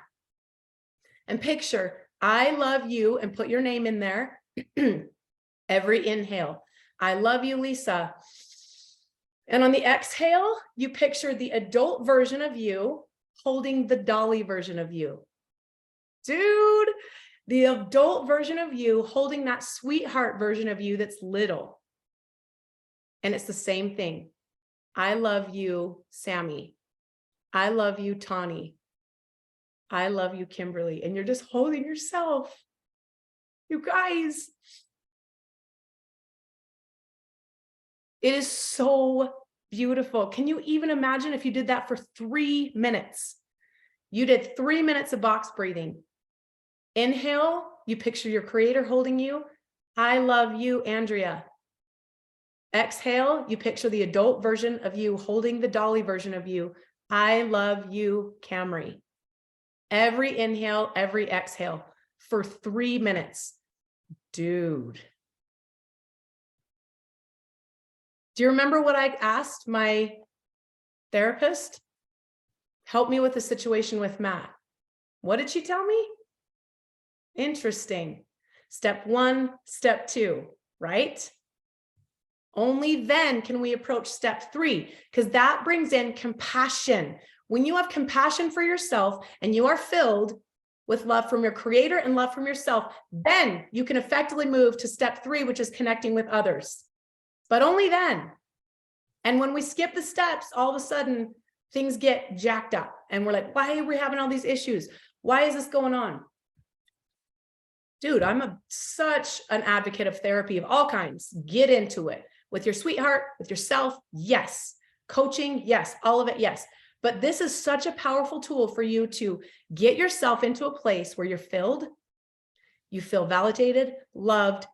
Speaker 1: And picture, I love you, and put your name in there. Every inhale. I love you, Lisa. And on the exhale, you picture the adult version of you holding the dolly version of you. Dude, the adult version of you holding that sweetheart version of you that's little. And it's the same thing. I love you, Sammy. I love you, Tawny. I love you, Kimberly. And you're just holding yourself. You guys. It is so beautiful. Can you even imagine if you did that for 3 minutes? You did 3 minutes of box breathing. Inhale, you picture your creator holding you. I love you, Andrea. Exhale, you picture the adult version of you holding the dolly version of you. I love you, Camry. Every inhale, every exhale for 3 minutes. Dude. Do you remember what I asked my therapist? Help me with the situation with Matt. What did she tell me? Interesting. Step 1, step 2, right? Only then can we approach step 3, because that brings in compassion. When you have compassion for yourself and you are filled with love from your creator and love from yourself, then you can effectively move to step 3, which is connecting with others. But only then. And when we skip the steps, all of a sudden things get jacked up and we're like, why are we having all these issues? Why is this going on? Dude, I'm such an advocate of therapy of all kinds. Get into it with your sweetheart, with yourself. Yes. Coaching. Yes. All of it. Yes. But this is such a powerful tool for you to get yourself into a place where you're filled, you feel validated, loved,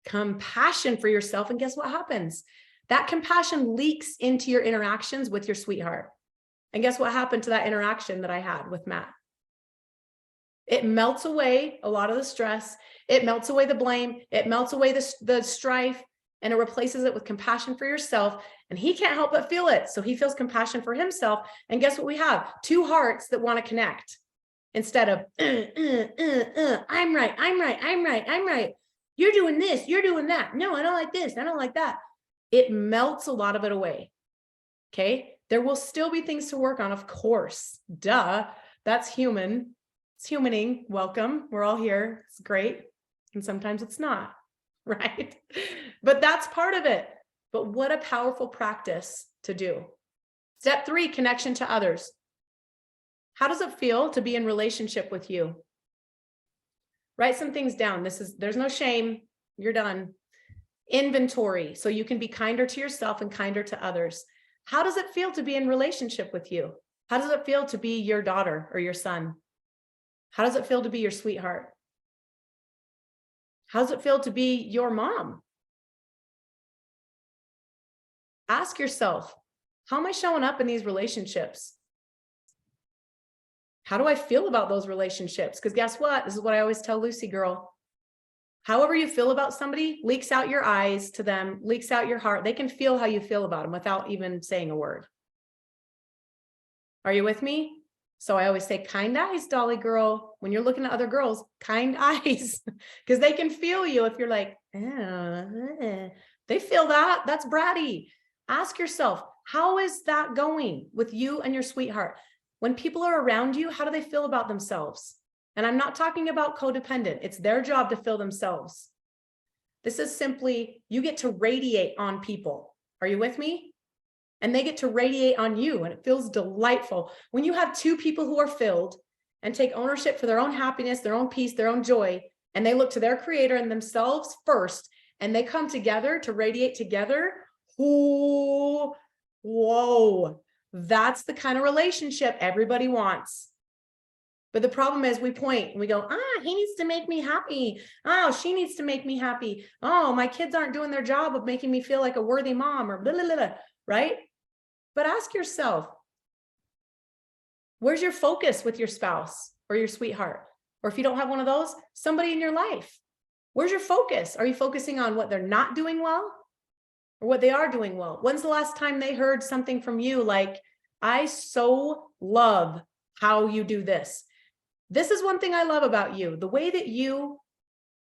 Speaker 1: compassion for yourself. And guess what happens? That compassion leaks into your interactions with your sweetheart. And guess what happened to that interaction that I had with Matt? It melts away a lot of the stress. It melts away the blame. It melts away the strife, and it replaces it with compassion for yourself. And he can't help but feel it. So he feels compassion for himself. And guess what we have? 2 hearts that want to connect instead of, I'm right, I'm right, I'm right, I'm right. You're doing this, you're doing that. No, I don't like this, I don't like that. It melts a lot of it away. Okay. There will still be things to work on, of course. Duh. That's human. It's humaning. Welcome. We're all here. It's great. And sometimes it's not, right? But that's part of it. But what a powerful practice to do. Step 3, connection to others. How does it feel to be in relationship with you? Write some things down. There's no shame. You're done. Inventory, so you can be kinder to yourself and kinder to others. How does it feel to be in relationship with you? How does it feel to be your daughter or your son? How does it feel to be your sweetheart? How does it feel to be your mom? Ask yourself, how am I showing up in these relationships? How do I feel about those relationships? Because guess what? This is what I always tell Lucy girl. However you feel about somebody leaks out your eyes to them, leaks out your heart. They can feel how you feel about them without even saying a word. Are you with me? So I always say, kind eyes, Dolly girl. When you're looking at other girls, kind eyes, because they can feel you. If you're like, they feel that. That's bratty. Ask yourself, how is that going with you and your sweetheart? When people are around you, how do they feel about themselves? And I'm not talking about codependent. It's their job to fill themselves. This is simply, you get to radiate on people. Are you with me? And they get to radiate on you, and it feels delightful. When you have 2 people who are filled and take ownership for their own happiness, their own peace, their own joy, and they look to their creator and themselves first, and they come together to radiate together. Ooh, whoa, that's the kind of relationship everybody wants. But the problem is we point and we go, he needs to make me happy. Oh, she needs to make me happy. Oh, my kids aren't doing their job of making me feel like a worthy mom, or blah, blah, blah, right? But ask yourself, where's your focus with your spouse or your sweetheart? Or if you don't have one of those, somebody in your life. Where's your focus? Are you focusing on what they're not doing well or what they are doing well? When's the last time they heard something from you like, I so love how you do this? This is one thing I love about you. The way that you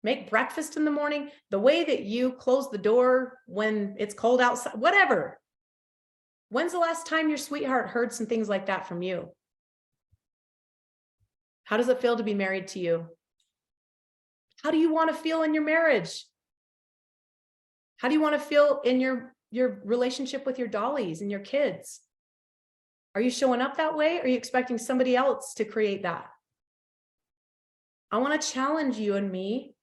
Speaker 1: make breakfast in the morning, the way that you close the door when it's cold outside, whatever. When's the last time your sweetheart heard some things like that from you? How does it feel to be married to you? How do you want to feel in your marriage? How do you want to feel in your relationship with your dollies and your kids? Are you showing up that way? Or are you expecting somebody else to create that? I want to challenge you and me.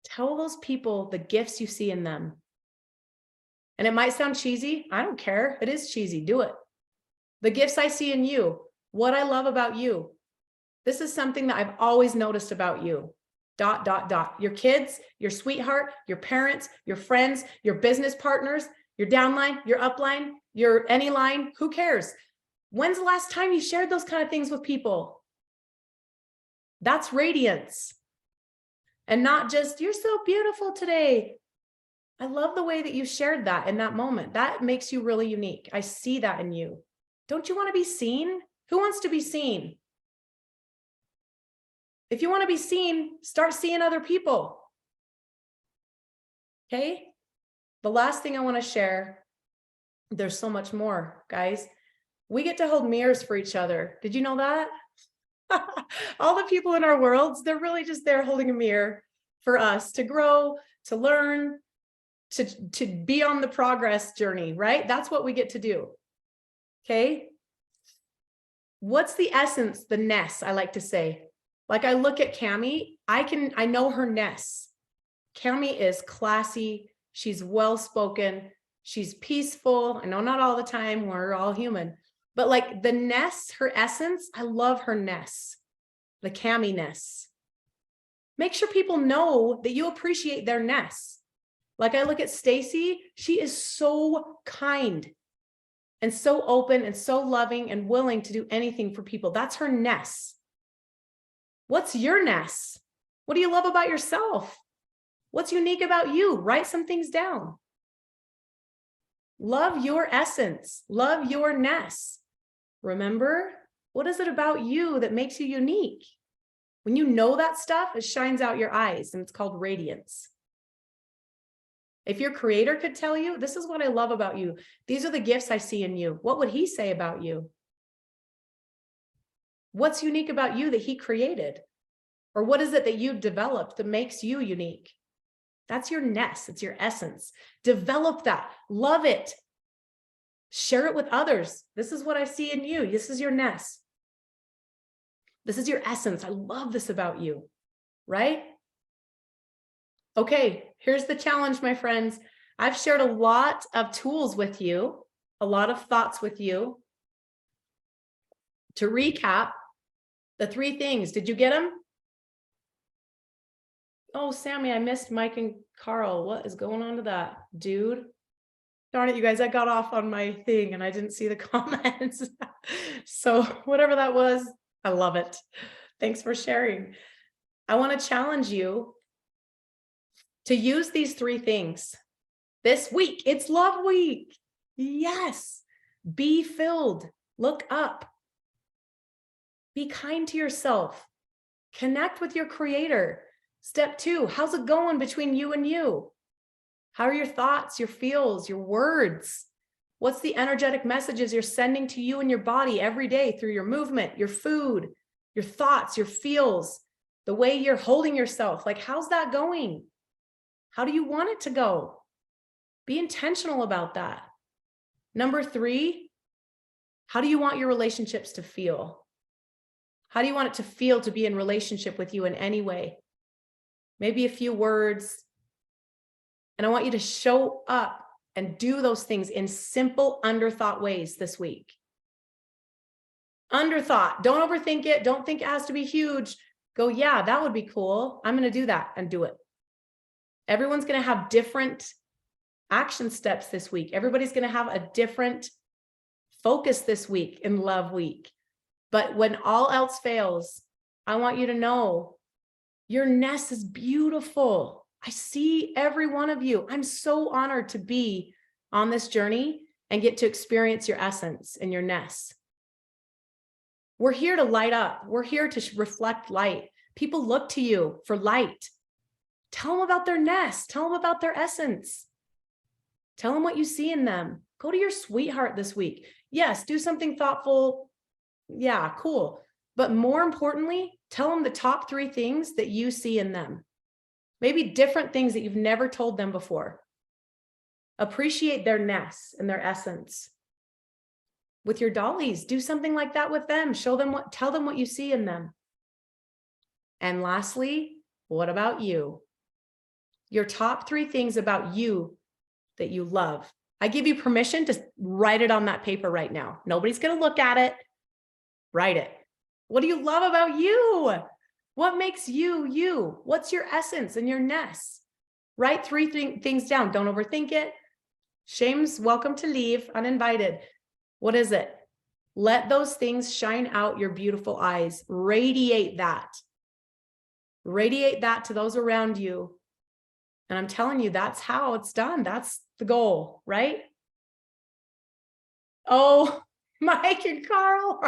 Speaker 1: Tell those people the gifts you see in them. And it might sound cheesy. I don't care. It is cheesy. Do it. The gifts I see in you, what I love about you. This is something that I've always noticed about you. ... Your kids, your sweetheart, your parents, your friends, your business partners, your downline, your upline, your any line, who cares? When's the last time you shared those kind of things with people? That's radiance. And not just, you're so beautiful today. I love the way that you shared that in that moment. That makes you really unique. I see that in you. Don't you want to be seen? Who wants to be seen? If you want to be seen, start seeing other people. Okay? The last thing I want to share, there's so much more, guys. We get to hold mirrors for each other. Did you know that? All the people in our worlds, they're really just there holding a mirror for us to grow, to learn, to be on the progress journey, right? That's what we get to do. Okay? What's the essence, the ness, I like to say? Like I look at Cami, I know her ness. Cami is classy. She's well-spoken. She's peaceful. I know not all the time, we're all human, but like the ness, her essence, I love her ness, the Cami-ness. Make sure people know that you appreciate their ness. Like I look at Stacy, she is so kind and so open and so loving and willing to do anything for people. That's her ness. What's your ness? What do you love about yourself? What's unique about you? Write some things down. Love your essence. Love your ness. Remember, what is it about you that makes you unique? When you know that stuff, it shines out your eyes, and it's called radiance. If your creator could tell you, this is what I love about you. These are the gifts I see in you. What would he say about you? What's unique about you that he created? Or what is it that you've developed that makes you unique? That's your ness. It's your essence. Develop that. Love it. Share it with others. This is what I see in you. This is your ness. This is your essence. I love this about you, right? Okay, here's the challenge, my friends. I've shared a lot of tools with you, a lot of thoughts with you. To recap, the 3 things, did you get them? Oh, Sammy, I missed Mike and Carl. What is going on to that, dude? Darn it, you guys, I got off on my thing and I didn't see the comments. So whatever that was, I love it. Thanks for sharing. I want to challenge you to use these 3 things this week. It's Love Week. Yes. Be filled. Look up. Be kind to yourself. Connect with your creator. Step 2, how's it going between you and you? How are your thoughts, your feels, your words? What's the energetic messages you're sending to you and your body every day through your movement, your food, your thoughts, your feels, the way you're holding yourself? Like, how's that going? How do you want it to go? Be intentional about that. Number 3, how do you want your relationships to feel? How do you want it to feel to be in relationship with you in any way? Maybe a few words. And I want you to show up and do those things in simple, underthought ways this week. Underthought. Don't overthink it. Don't think it has to be huge. Go, yeah, that would be cool. I'm going to do that and do it. Everyone's going to have different action steps this week. Everybody's going to have a different focus this week in Love Week. But when all else fails, I want you to know your nest is beautiful. I see every one of you. I'm so honored to be on this journey and get to experience your essence and your nest. We're here to light up. We're here to reflect light. People look to you for light. Tell them about their nest. Tell them about their essence. Tell them what you see in them. Go to your sweetheart this week. Yes, do something thoughtful. Yeah, cool. But more importantly, tell them the top 3 things that you see in them. Maybe different things that you've never told them before. Appreciate their nest and their essence. With your dollies, do something like that with them. Show them tell them what you see in them. And lastly, what about you? Your top 3 things about you that you love. I give you permission to write it on that paper right now. Nobody's going to look at it. Write it. What do you love about you? What makes you, you? What's your essence and your nest? Write 3 things down. Don't overthink it. Shame's welcome to leave, uninvited. What is it? Let those things shine out your beautiful eyes. Radiate that. Radiate that to those around you. And I'm telling you, that's how it's done. That's the goal, right? Oh, Mike and Carl.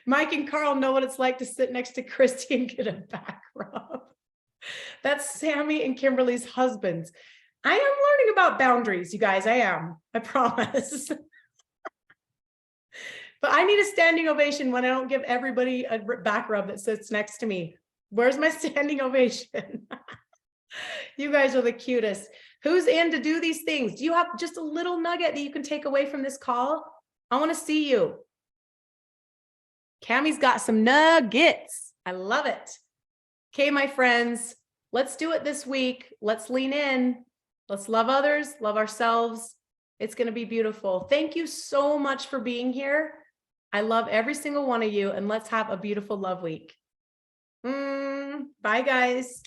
Speaker 1: Mike and Carl know what it's like to sit next to Christy and get a back rub. That's Sammy and Kimberly's husbands. I am learning about boundaries, you guys. I am. I promise. But I need a standing ovation when I don't give everybody a back rub that sits next to me. Where's my standing ovation? You guys are the cutest. Who's in to do these things? Do you have just a little nugget that you can take away from this call? I want to see you. Cammie's got some nuggets. I love it. Okay, my friends, let's do it this week. Let's lean in. Let's love others, love ourselves. It's going to be beautiful. Thank you so much for being here. I love every single one of you, and let's have a beautiful love week. Bye, guys.